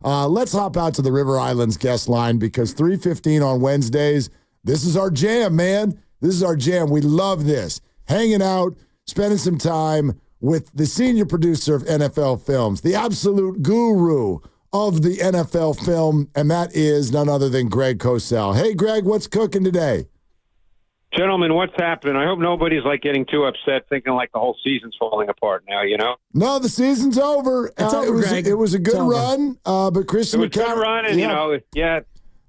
Let's hop out to the River Islands guest line because 3:15 on Wednesdays, this is our jam, man. This is our jam. We love this. Hanging out, spending some time with the senior producer of NFL Films, the absolute guru of the NFL film, and that is none other than Greg Cosell. Hey, Greg, what's cooking today? Gentlemen, what's happening? I hope nobody's getting too upset thinking the whole season's falling apart now, No, the season's over. It's over, Greg. It was a good run, but Christian McCaffrey... It was a good run, and,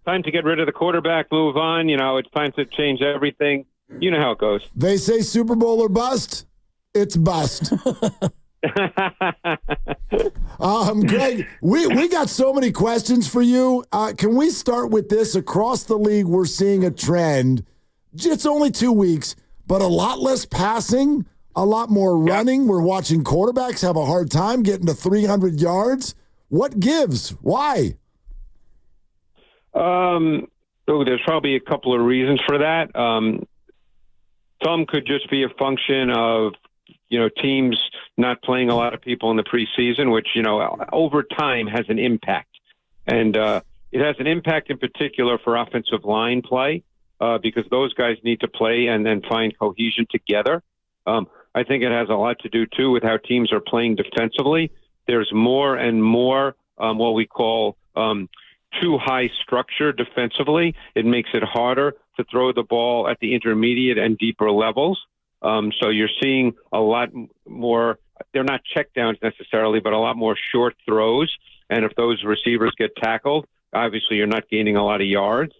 time to get rid of the quarterback, move on. It's time to change everything. You know how it goes. They say Super Bowl or bust. It's bust. Greg, we got so many questions for you. Can we start with this? Across the league, we're seeing a trend. It's only 2 weeks, but a lot less passing, a lot more running. We're watching quarterbacks have a hard time getting to 300 yards. What gives? Why? There's probably a couple of reasons for that. Some could just be a function of, teams not playing a lot of people in the preseason, which, over time has an impact. And it has an impact in particular for offensive line play. Because those guys need to play and then find cohesion together. I think it has a lot to do, too, with how teams are playing defensively. There's more and more what we call too high structure defensively. It makes it harder to throw the ball at the intermediate and deeper levels. So you're seeing a lot more – they're not checkdowns necessarily, but a lot more short throws. And if those receivers get tackled, obviously you're not gaining a lot of yards.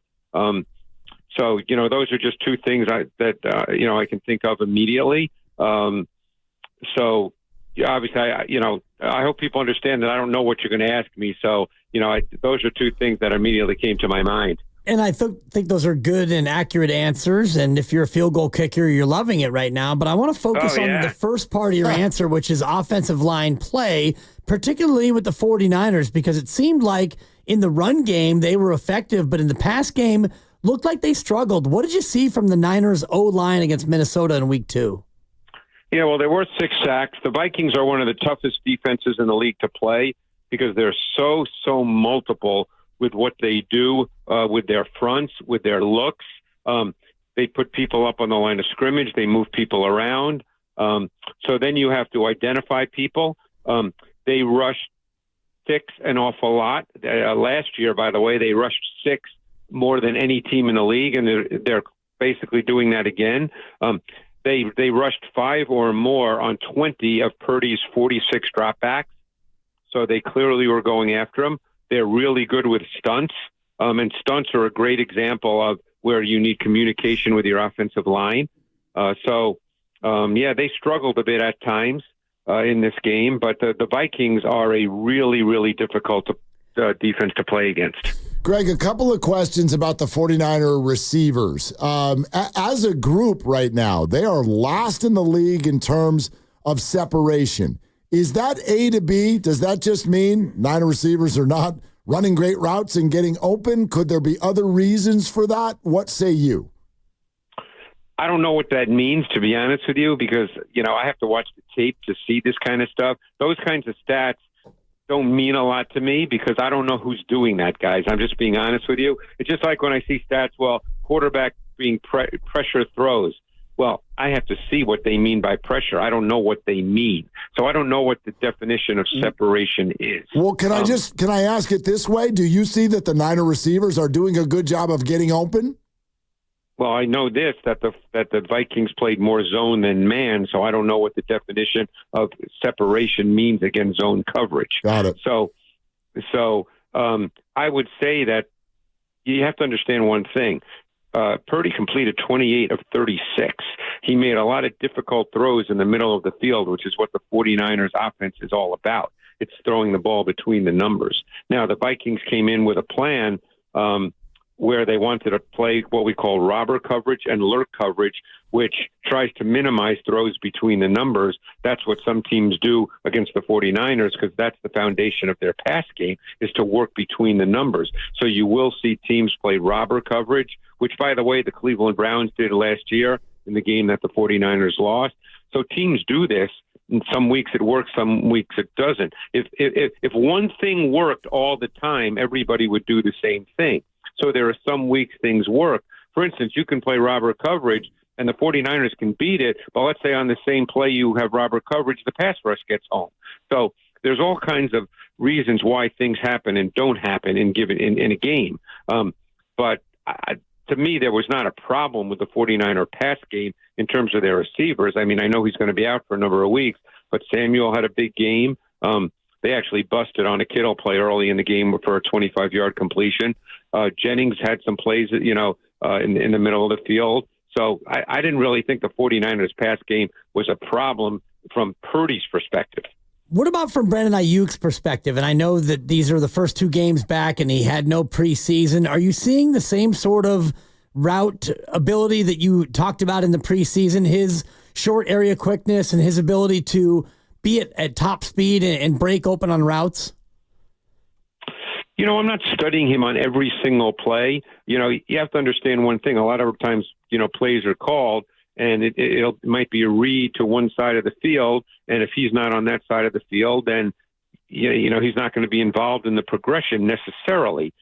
So, those are just two things I can think of immediately. So, obviously, I hope people understand that I don't know what you're going to ask me. So, those are two things that immediately came to my mind. And I think those are good and accurate answers. And if you're a field goal kicker, you're loving it right now. But I want to focus on the first part of your answer, which is offensive line play, particularly with the 49ers, because it seemed like in the run game they were effective, but in the pass game looked like they struggled. What did you see from the Niners O-line against Minnesota in week 2? Yeah, well, there were 6 sacks. The Vikings are one of the toughest defenses in the league to play because they're so multiple with what they do, with their fronts, with their looks. They put people up on the line of scrimmage. They move people around. So then you have to identify people. They rushed 6 an awful lot. Last year, by the way, they rushed 6 more than any team in the league, and they're basically doing that again. They rushed 5 or more on 20 of Purdy's 46 dropbacks, so they clearly were going after him. They're really good with stunts, and stunts are a great example of where you need communication with your offensive line. They struggled a bit at times in this game, but the Vikings are a really, really difficult defense to play against. Greg, a couple of questions about the 49er receivers. As a group right now, they are last in the league in terms of separation. Is that A to B? Does that just mean Niner receivers are not running great routes and getting open? Could there be other reasons for that? What say you? I don't know what that means, to be honest with you, because, I have to watch the tape to see this kind of stuff. Those kinds of stats don't mean a lot to me because I don't know who's doing that, guys. I'm just being honest with you. It's just like when I see stats, quarterback being pressure throws. Well, I have to see what they mean by pressure. I don't know what they mean. So I don't know what the definition of separation is. Well, can I ask it this way? Do you see that the Niner receivers are doing a good job of getting open? Well, I know this, that the Vikings played more zone than man, so I don't know what the definition of separation means against zone coverage. Got it. So I would say that you have to understand one thing. Purdy completed 28 of 36. He made a lot of difficult throws in the middle of the field, which is what the 49ers offense is all about. It's throwing the ball between the numbers. Now, the Vikings came in with a plan where they wanted to play what we call robber coverage and lurk coverage, which tries to minimize throws between the numbers. That's what some teams do against the 49ers because that's the foundation of their pass game, is to work between the numbers. So you will see teams play robber coverage, which, by the way, the Cleveland Browns did last year in the game that the 49ers lost. So teams do this. some weeks it works, some weeks it doesn't. If one thing worked all the time, everybody would do the same thing. So there are some weeks things work. For instance, you can play robber coverage, and the 49ers can beat it, but let's say on the same play you have robber coverage, the pass rush gets home. So there's all kinds of reasons why things happen and don't happen in a game. But to me, there was not a problem with the 49er pass game in terms of their receivers. I mean, I know he's going to be out for a number of weeks, but Samuel had a big game. They actually busted on a Kittle play early in the game for a 25-yard completion. Jennings had some plays, in the middle of the field. So I didn't really think the 49ers pass game was a problem from Purdy's perspective. What about from Brandon Aiyuk's perspective? And I know that these are the first 2 games back and he had no preseason. Are you seeing the same sort of route ability that you talked about in the preseason, his short area quickness and his ability to be at top speed and break open on routes? I'm not studying him on every single play. You have to understand one thing. A lot of times, plays are called, and it might be a read to one side of the field, and if he's not on that side of the field, then he's not going to be involved in the progression necessarily.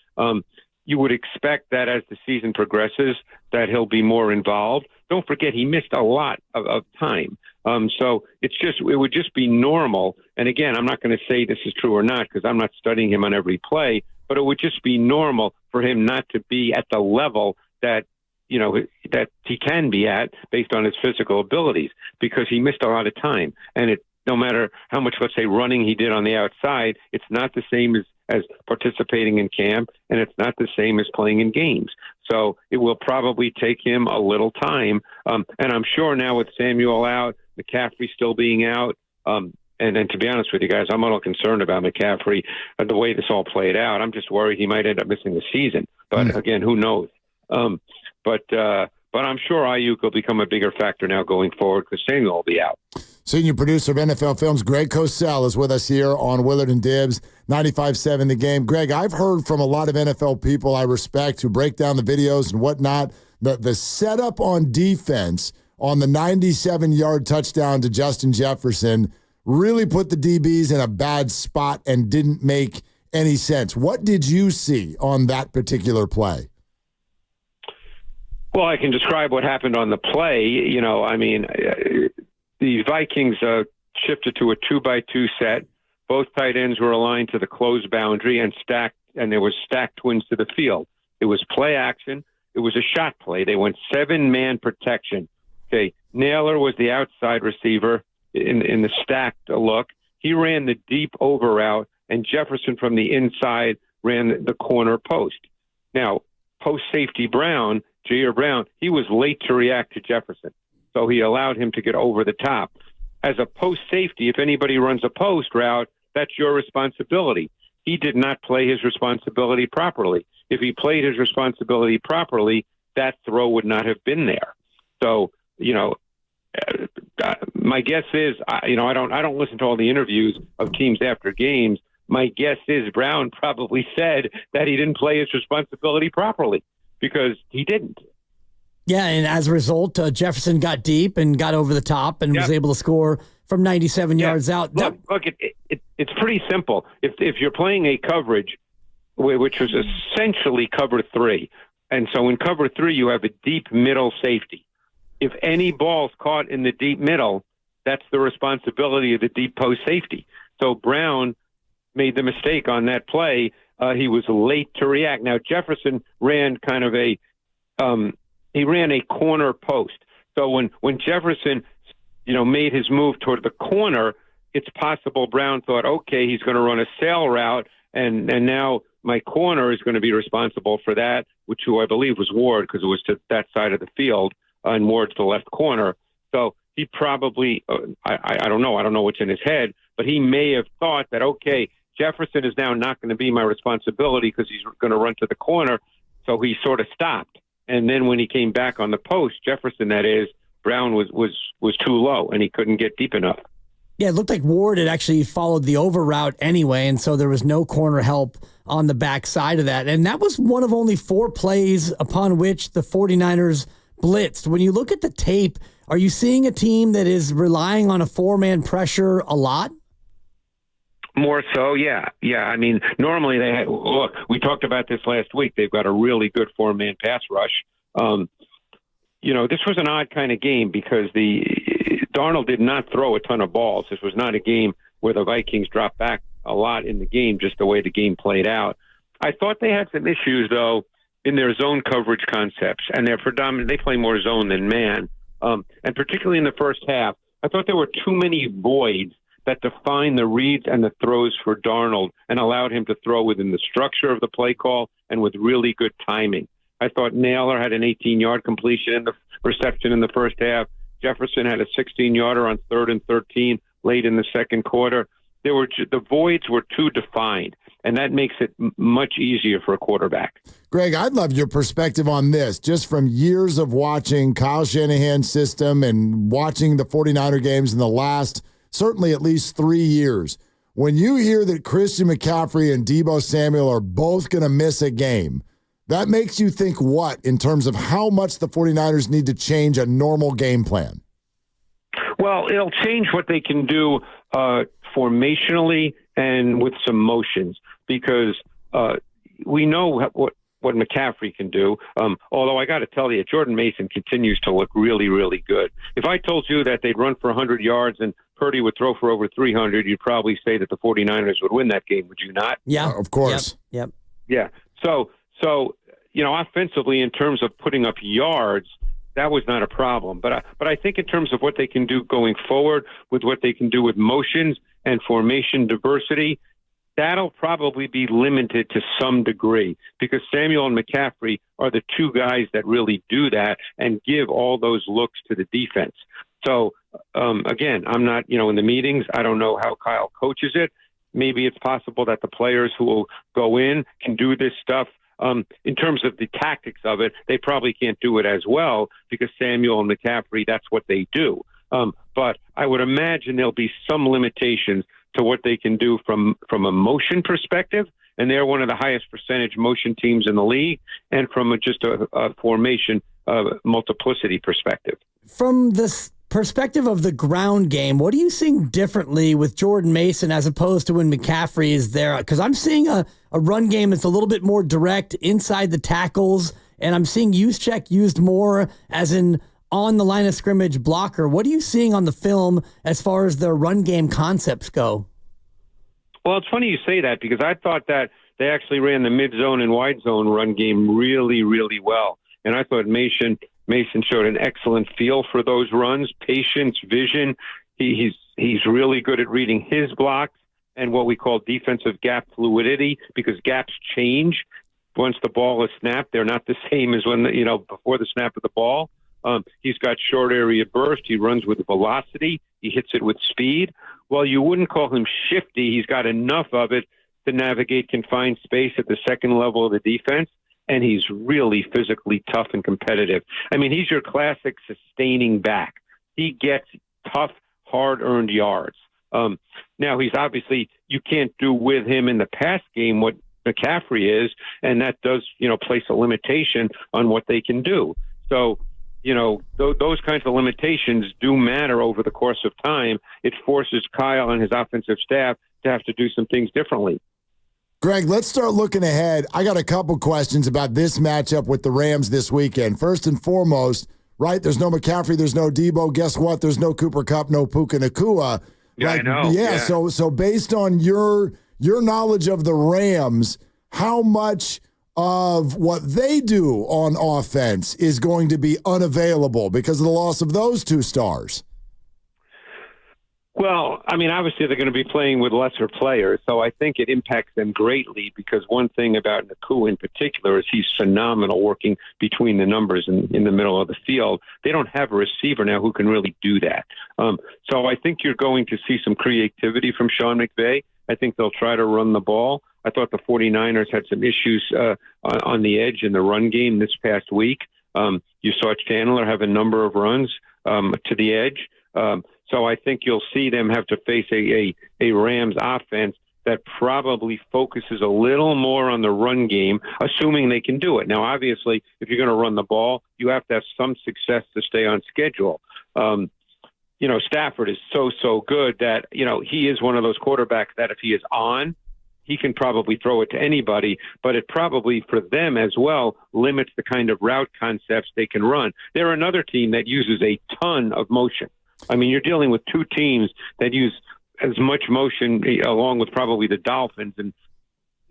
You would expect that as the season progresses, that he'll be more involved. Don't forget, he missed a lot of time. So it would just be normal. And again, I'm not going to say this is true or not because I'm not studying him on every play, but it would just be normal for him not to be at the level that he can be at based on his physical abilities because he missed a lot of time. And no matter how much, let's say, running he did on the outside, it's not the same as participating in camp, and it's not the same as playing in games. So it will probably take him a little time. And I'm sure now with Samuel out, McCaffrey still being out, and to be honest with you guys, I'm a little concerned about McCaffrey the way this all played out. I'm just worried he might end up missing the season. But again, who knows? But I'm sure Aiyuk will become a bigger factor now going forward because Samuel will be out. Senior producer of NFL Films, Greg Cosell, is with us here on Willard and Dibs, 95.7 The Game. Greg, I've heard from a lot of NFL people I respect who break down the videos and whatnot, the setup on defense on the 97-yard touchdown to Justin Jefferson really put the DBs in a bad spot and didn't make any sense. What did you see on that particular play? Well, I can describe what happened on the play. The Vikings shifted to a 2-by-2 set. Both tight ends were aligned to the closed boundary and stacked, and there was stacked twins to the field. It was play action. It was a shot play. They went 7-man protection. Okay, Naylor was the outside receiver in the stacked look. He ran the deep over route, and Jefferson from the inside ran the corner post. Now, post safety Brown, Jair Brown, he was late to react to Jefferson. So he allowed him to get over the top. As a post safety, if anybody runs a post route, that's your responsibility. He did not play his responsibility properly. If he played his responsibility properly, that throw would not have been there. So, my guess is, I don't listen to all the interviews of teams after games. My guess is Brown probably said that he didn't play his responsibility properly because he didn't. Yeah, and as a result, Jefferson got deep and got over the top and was able to score from 97 yards out. Look, it's pretty simple. If you're playing a coverage, which was essentially cover 3, and so in cover 3 you have a deep middle safety. If any ball's caught in the deep middle, that's the responsibility of the deep post safety. So Brown made the mistake on that play. He was late to react. Now Jefferson ran kind of he ran a corner post. So when Jefferson, made his move toward the corner, it's possible Brown thought, okay, he's going to run a sail route, and now my corner is going to be responsible for that, who I believe was Ward because it was to that side of the field, and Ward's the left corner. So he probably, I don't know what's in his head, but he may have thought that, okay, Jefferson is now not going to be my responsibility because he's going to run to the corner. So he sort of stopped. And then when he came back on the post, Jefferson, that is, Brown was too low and he couldn't get deep enough. Yeah, it looked like Ward had actually followed the over route anyway, and so there was no corner help on the backside of that. And that was one of only 4 plays upon which the 49ers blitzed. When you look at the tape Are you seeing a team that is relying on a four-man pressure a lot? More so, yeah. I mean, normally look, we talked about this last week. They've got a really good four-man pass rush. This was an odd kind of game because Darnold did not throw a ton of balls. This was not a game where the Vikings dropped back a lot in the game, just the way the game played out. I thought they had some issues, though, in their zone coverage concepts, and they play more zone than man. And particularly in the first half, I thought there were too many voids that defined the reads and the throws for Darnold and allowed him to throw within the structure of the play call and with really good timing. I thought Naylor had an 18-yard completion in the reception in the first half. Jefferson had a 16-yarder on 3rd and 13 late in the second quarter. The voids were too defined, and that makes it much easier for a quarterback. Greg, I'd love your perspective on this, just from years of watching Kyle Shanahan's system and watching the 49er games in the last, certainly at least 3 years. When you hear that Christian McCaffrey and Deebo Samuel are both going to miss a game, that makes you think what in terms of how much the 49ers need to change a normal game plan? Well, it'll change what they can do formationally and with some motions, because we know what McCaffrey can do. Although I got to tell you, Jordan Mason continues to look really, really good. If I told you that they'd run for 100 yards and Purdy would throw for over 300, you'd probably say that the 49ers would win that game, would you not? Yeah, of course. Yep. Yeah. So offensively, in terms of putting up yards, that was not a problem. But I think in terms of what they can do going forward, with what they can do with motions and formation diversity, that'll probably be limited to some degree, because Samuel and McCaffrey are the two guys that really do that and give all those looks to the defense. So, again, I'm not, in the meetings. I don't know how Kyle coaches it. Maybe it's possible that the players who will go in can do this stuff. In terms of the tactics of it, they probably can't do it as well, because Samuel and McCaffrey, that's what they do. But I would imagine there'll be some limitations to what they can do from a motion perspective, and they're one of the highest percentage motion teams in the league, and from just a formation multiplicity perspective. From this perspective of the ground game, what are you seeing differently with Jordan Mason as opposed to when McCaffrey is there? Because I'm seeing a run game that's a little bit more direct inside the tackles, and I'm seeing Juszczyk used more as an on the line of scrimmage blocker. What are you seeing on the film as far as their run game concepts go? Well, it's funny you say that, because I thought that they actually ran the mid zone and wide zone run game really, really well. And I thought Mason showed an excellent feel for those runs, patience, vision. He's really good at reading his blocks and what we call defensive gap fluidity, because gaps change once the ball is snapped. They're not the same as when before the snap of the ball. He's got short area burst. He runs with velocity. He hits it with speed. Well, you wouldn't call him shifty. He's got enough of it to navigate confined space at the second level of the defense. And he's really physically tough and competitive. I mean, he's your classic sustaining back. He gets tough, hard-earned yards. Now, he's obviously, you can't do with him in the pass game what McCaffrey is, and that does, place a limitation on what they can do. So, those kinds of limitations do matter over the course of time. It forces Kyle and his offensive staff to have to do some things differently. Greg, let's start looking ahead. I got a couple questions about this matchup with the Rams this weekend. First and foremost, right, there's no McCaffrey, there's no Deebo. Guess what? There's no Cooper Kupp, no Puka Nacua. Yeah, I know. Yeah, so based on your knowledge of the Rams, how much of what they do on offense is going to be unavailable because of the loss of those two stars? Well, I mean, obviously they're going to be playing with lesser players, so I think it impacts them greatly, because one thing about Nacua in particular is he's phenomenal working between the numbers in the middle of the field. They don't have a receiver now who can really do that. So I think you're going to see some creativity from Sean McVay. I think they'll try to run the ball. I thought the 49ers had some issues on the edge in the run game this past week. You saw Chandler have a number of runs to the edge. So I think you'll see them have to face a Rams offense that probably focuses a little more on the run game, assuming they can do it. Now, obviously, if you're going to run the ball, you have to have some success to stay on schedule. Stafford is so good that, he is one of those quarterbacks that if he is on, he can probably throw it to anybody, but it probably for them as well limits the kind of route concepts they can run. They're another team that uses a ton of motion. I mean, you're dealing with two teams that use as much motion along with probably the Dolphins and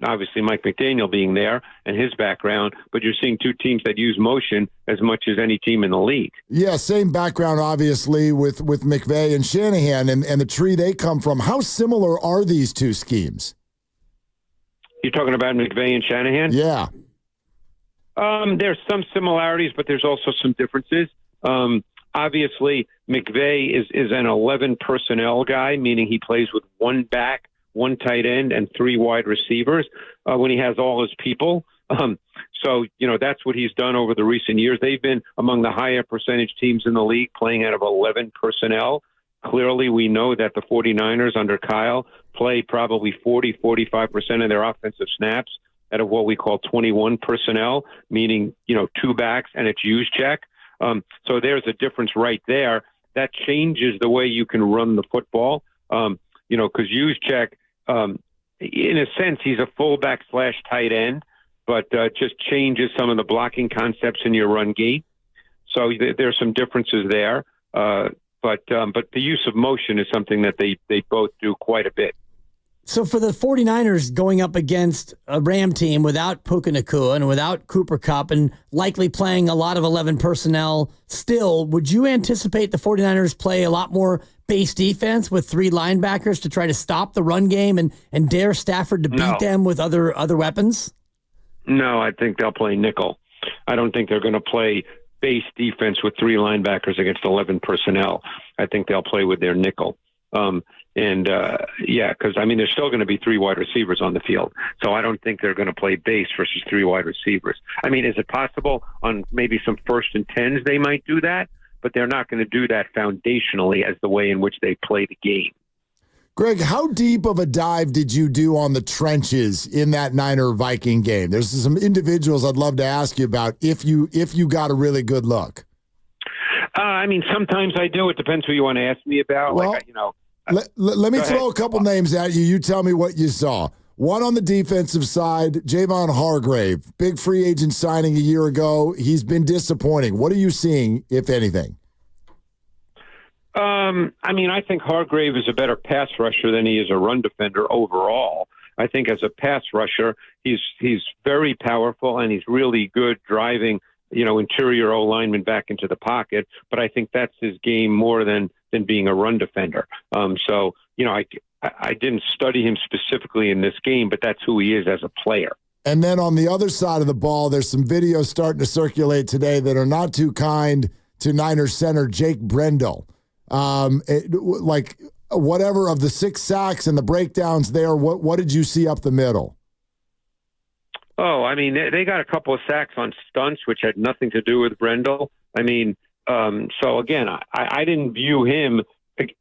obviously Mike McDaniel being there and his background, but you're seeing two teams that use motion as much as any team in the league. Yeah, same background, obviously, with McVay and Shanahan and the tree they come from. How similar are these two schemes? You're talking about McVay and Shanahan? Yeah. There's some similarities, but there's also some differences. Obviously, McVay is an 11 personnel guy, meaning he plays with one back, one tight end, and three wide receivers when he has all his people. So that's what he's done over the recent years. They've been among the higher percentage teams in the league playing out of 11 personnel. Clearly, we know that the 49ers under Kyle play probably 40-45% of their offensive snaps out of what we call 21 personnel, meaning, two backs and it's use check. So there's a difference right there. That changes the way you can run the football, because use check, in a sense, he's a fullback / tight end, but just changes some of the blocking concepts in your run game. So there's some differences there. But the use of motion is something that they both do quite a bit. So for the 49ers going up against a Ram team without Puka Nacua and without Cooper Kupp and likely playing a lot of 11 personnel still, would you anticipate the 49ers play a lot more base defense with three linebackers to try to stop the run game and dare Stafford to beat them with other weapons? No, I think they'll play nickel. I don't think they're going to play base defense with three linebackers against 11 personnel. I think they'll play with their nickel. Because there's still going to be three wide receivers on the field. So I don't think they're going to play base versus three wide receivers. I mean, is it possible on maybe some 1st and 10s they might do that? But they're not going to do that foundationally as the way in which they play the game. Greg, how deep of a dive did you do on the trenches in that Niner-Viking game? There's some individuals I'd love to ask you about if you got a really good look. Sometimes I do. It depends who you want to ask me about. Well, let me throw a couple names at you. You tell me what you saw. One on the defensive side, Javon Hargrave, big free agent signing a year ago. He's been disappointing. What are you seeing, if anything? I think Hargrave is a better pass rusher than he is a run defender overall. I think as a pass rusher, he's very powerful and he's really good driving, interior O-lineman back into the pocket. But I think that's his game more than being a run defender. I didn't study him specifically in this game, but that's who he is as a player. And then on the other side of the ball, there's some videos starting to circulate today that are not too kind to Niners center Jake Brendel. Whatever of the 6 sacks and the breakdowns there, what did you see up the middle? Oh, they got a couple of sacks on stunts, which had nothing to do with Brendel. So again, I didn't view him,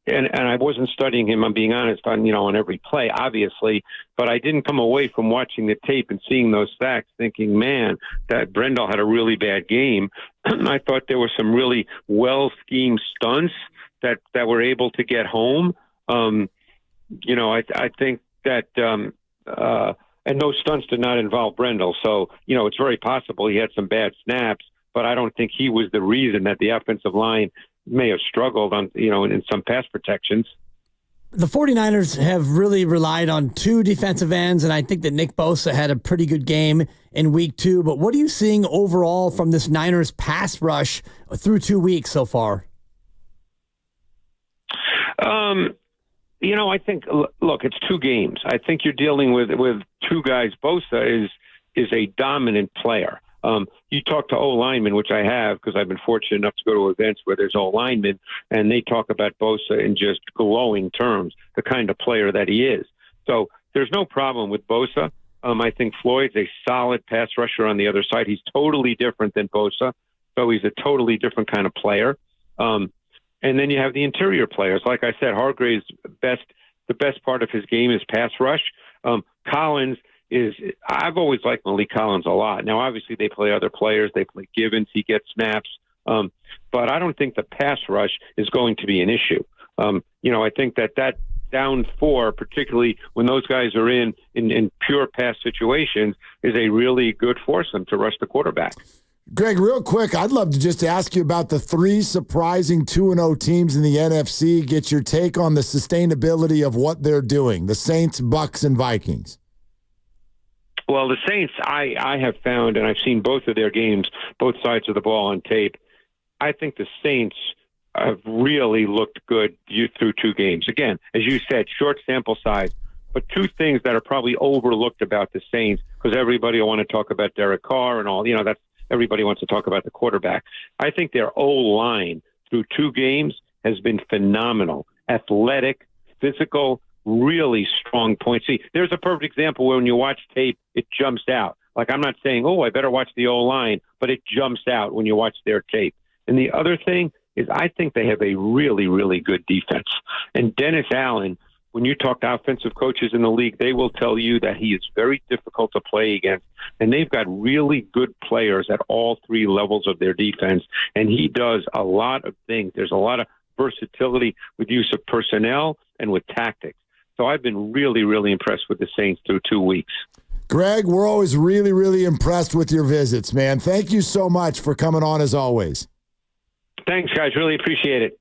and I wasn't studying him, I'm being honest, on every play, obviously, but I didn't come away from watching the tape and seeing those sacks thinking, man, that Brendel had a really bad game. I thought there were some really well-schemed stunts that were able to get home. I think that and those stunts did not involve Brendel. So, it's very possible he had some bad snaps, but I don't think he was the reason that the offensive line may have struggled on, in some pass protections. The 49ers have really relied on 2 defensive ends, and I think that Nick Bosa had a pretty good game in week 2. But what are you seeing overall from this Niners pass rush through 2 weeks so far? I think, look, it's 2 games. I think you're dealing with 2 guys. Bosa is a dominant player. You talk to O-linemen, which I have because I've been fortunate enough to go to events where there's O-linemen, and they talk about Bosa in just glowing terms, the kind of player that he is. So there's no problem with Bosa. I think Floyd's a solid pass rusher on the other side. He's totally different than Bosa, so he's a totally different kind of player. And then you have the interior players. Like I said, Hargrave's the best part of his game is pass rush. Collins I've always liked Malik Collins a lot. Now, obviously, they play other players. They play Givens. He gets snaps. but I don't think the pass rush is going to be an issue. I think that down 4, particularly when those guys are in pure pass situations, is a really good foursome to rush the quarterback. Greg, real quick, I'd love to just ask you about the 3 surprising 2-0 teams in the NFC. Get your take on the sustainability of what they're doing, the Saints, Bucks, and Vikings. Well, the Saints, I have found, and I've seen both of their games, both sides of the ball on tape. I think the Saints have really looked good through 2 games. Again, as you said, short sample size, but 2 things that are probably overlooked about the Saints, because everybody will want to talk about Derek Carr and all, that's everybody wants to talk about the quarterback. I think their O-line through 2 games has been phenomenal. Athletic, physical, really strong points. See, there's a perfect example where when you watch tape, it jumps out. Like, I'm not saying, I better watch the O-line, but it jumps out when you watch their tape. And the other thing is I think they have a really, really good defense. And Dennis Allen, when you talk to offensive coaches in the league, they will tell you that he is very difficult to play against. And they've got really good players at all 3 levels of their defense. And he does a lot of things. There's a lot of versatility with use of personnel and with tactics. So I've been really, really impressed with the Saints through 2 weeks. Greg, we're always really, really impressed with your visits, man. Thank you so much for coming on as always. Thanks, guys. Really appreciate it.